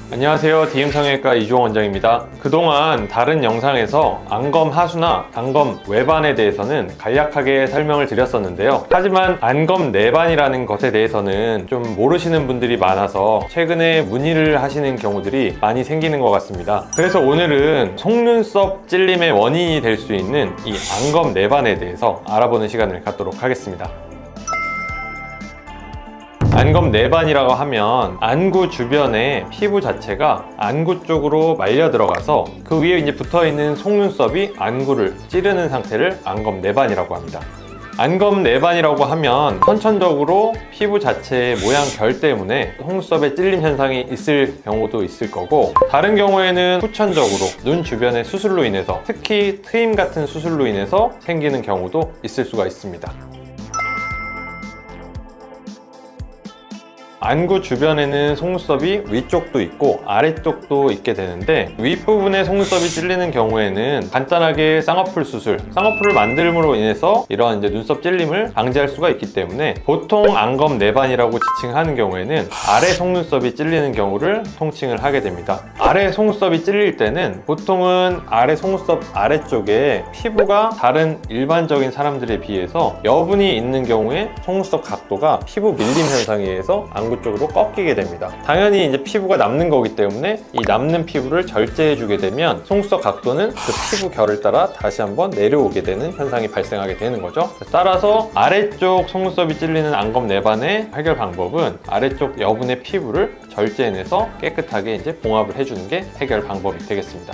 안녕하세요. DM성형외과 이종원 원장입니다. 그동안 다른 영상에서 안검 하수나 안검 외반에 대해서는 간략하게 설명을 드렸었는데요. 하지만 안검 내반이라는 것에 대해서는 좀 모르시는 분들이 많아서 최근에 문의를 하시는 경우들이 많이 생기는 것 같습니다. 그래서 오늘은 속눈썹 찔림의 원인이 될 수 있는 이 안검 내반에 대해서 알아보는 시간을 갖도록 하겠습니다. 안검 내반이라고 하면 안구 주변의 피부 자체가 안구 쪽으로 말려 들어가서 그 위에 이제 붙어있는 속눈썹이 안구를 찌르는 상태를 안검 내반이라고 합니다. 안검 내반이라고 하면 선천적으로 피부 자체의 모양 결 때문에 속눈썹에 찔림 현상이 있을 경우도 있을 거고, 다른 경우에는 후천적으로 눈 주변의 수술로 인해서, 특히 트임 같은 수술로 인해서 생기는 경우도 있을 수가 있습니다. 안구 주변에는 속눈썹이 위쪽도 있고 아래쪽도 있게 되는데, 윗부분에 속눈썹이 찔리는 경우에는 간단하게 쌍꺼풀 수술, 쌍꺼풀을 만듦으로 인해서 이런 이제 눈썹 찔림을 방지할 수가 있기 때문에 보통 안검 내반이라고 지칭하는 경우에는 아래 속눈썹이 찔리는 경우를 통칭을 하게 됩니다. 아래 속눈썹이 찔릴 때는 보통은 아래 속눈썹 아래쪽에 피부가 다른 일반적인 사람들에 비해서 여분이 있는 경우에 속눈썹 각도가 피부 밀림 현상에 의해서 안구 쪽으로 꺾이게 됩니다. 당연히 이제 피부가 남는 거기 때문에 이 남는 피부를 절제해 주게 되면 속눈썹 각도는 그 피부 결을 따라 다시 한번 내려오게 되는 현상이 발생하게 되는 거죠. 따라서 아래쪽 속눈썹이 찔리는 안검 내반의 해결 방법은 아래쪽 여분의 피부를 절제해내서 깨끗하게 이제 봉합을 해주는 게 해결 방법이 되겠습니다.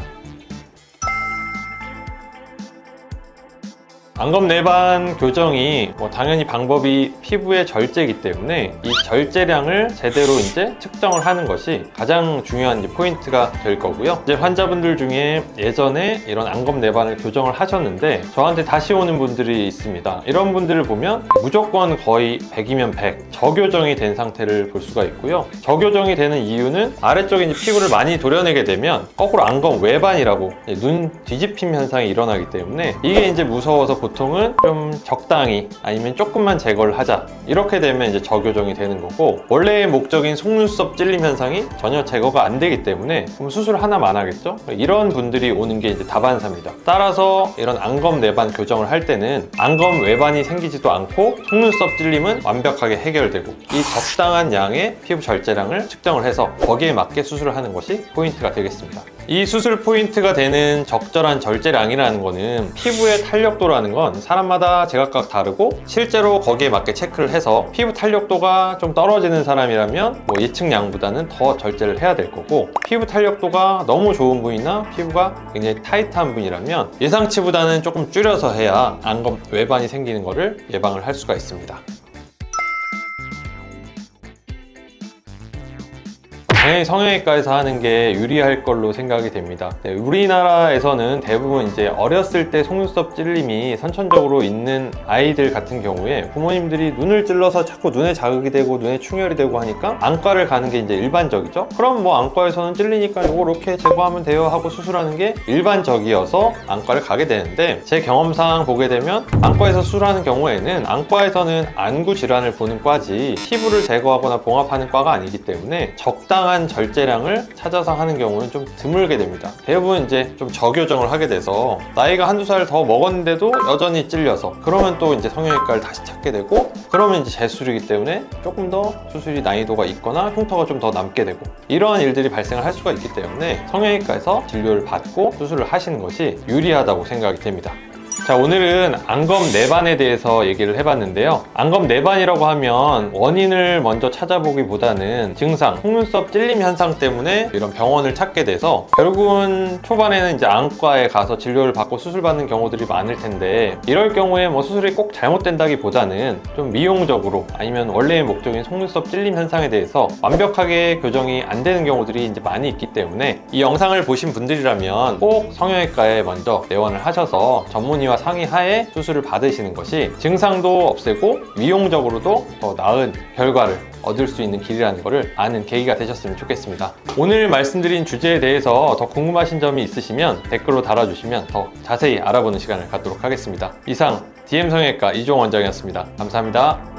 안검 내반 교정이 당연히 방법이 피부의 절제이기 때문에 이 절제량을 제대로 이제 측정을 하는 것이 가장 중요한 포인트가 될 거고요. 이제 환자분들 중에 예전에 이런 안검 내반을 교정을 하셨는데 저한테 다시 오는 분들이 있습니다. 이런 분들을 보면 무조건 거의 100이면 100 저교정이 된 상태를 볼 수가 있고요. 저교정이 되는 이유는 아래쪽에 이제 피부를 많이 도려내게 되면 거꾸로 안검 외반이라고 눈 뒤집힘 현상이 일어나기 때문에 이게 이제 무서워서 보통은 좀 적당히 아니면 조금만 제거를 하자, 이렇게 되면 이제 저교정이 되는 거고, 원래의 목적인 속눈썹 찔림 현상이 전혀 제거가 안 되기 때문에 그럼 수술 하나만 하겠죠? 이런 분들이 오는 게 이제 다반사입니다. 따라서 이런 안검 내반 교정을 할 때는 안검 외반이 생기지도 않고 속눈썹 찔림은 완벽하게 해결되고, 이 적당한 양의 피부 절제량을 측정을 해서 거기에 맞게 수술을 하는 것이 포인트가 되겠습니다. 이 수술 포인트가 되는 적절한 절제량이라는 거는 피부의 탄력도라는 건 사람마다 제각각 다르고, 실제로 거기에 맞게 체크를 해서 피부 탄력도가 좀 떨어지는 사람이라면 예측량보다는 더 절제를 해야 될 거고, 피부 탄력도가 너무 좋은 분이나 피부가 굉장히 타이트한 분이라면 예상치보다는 조금 줄여서 해야 안검 외반이 생기는 것을 예방을 할 수가 있습니다. 당연히 성형외과에서 하는 게 유리할 걸로 생각이 됩니다. 우리나라에서는 대부분 이제 어렸을 때 속눈썹 찔림이 선천적으로 있는 아이들 같은 경우에 부모님들이 눈을 찔러서 자꾸 눈에 자극이 되고 눈에 충혈이 되고 하니까 안과를 가는 게 이제 일반적이죠. 그럼 안과에서는 찔리니까 이거 이렇게 제거하면 돼요 하고 수술하는 게 일반적이어서 안과를 가게 되는데, 제 경험상 보게 되면 안과에서 수술하는 경우에는 안과에서는 안구 질환을 보는 과지 피부를 제거하거나 봉합하는 과가 아니기 때문에 적당한 절제량을 찾아서 하는 경우는 좀 드물게 됩니다. 대부분 이제 좀 저교정을 하게 돼서 나이가 한두 살 더 먹었는데도 여전히 찔려서, 그러면 또 이제 성형외과를 다시 찾게 되고, 그러면 이제 재수술이기 때문에 조금 더 수술이 난이도가 있거나 흉터가 좀 더 남게 되고, 이러한 일들이 발생을 할 수가 있기 때문에 성형외과에서 진료를 받고 수술을 하시는 것이 유리하다고 생각이 됩니다. 자, 오늘은 안검 내반에 대해서 얘기를 해봤는데요. 안검 내반이라고 하면 원인을 먼저 찾아보기보다는 증상, 속눈썹 찔림 현상 때문에 이런 병원을 찾게 돼서 결국은 초반에는 이제 안과에 가서 진료를 받고 수술받는 경우들이 많을 텐데, 이럴 경우에 수술이 꼭 잘못된다기보다는 좀 미용적으로 아니면 원래의 목적인 속눈썹 찔림 현상에 대해서 완벽하게 교정이 안 되는 경우들이 이제 많이 있기 때문에 이 영상을 보신 분들이라면 꼭 성형외과에 먼저 내원을 하셔서 전문의와 상의하에 수술을 받으시는 것이 증상도 없애고 미용적으로도 더 나은 결과를 얻을 수 있는 길이라는 것을 아는 계기가 되셨으면 좋겠습니다. 오늘 말씀드린 주제에 대해서 더 궁금하신 점이 있으시면 댓글로 달아주시면 더 자세히 알아보는 시간을 갖도록 하겠습니다. 이상 DM성형외과 이종원 원장이었습니다. 감사합니다.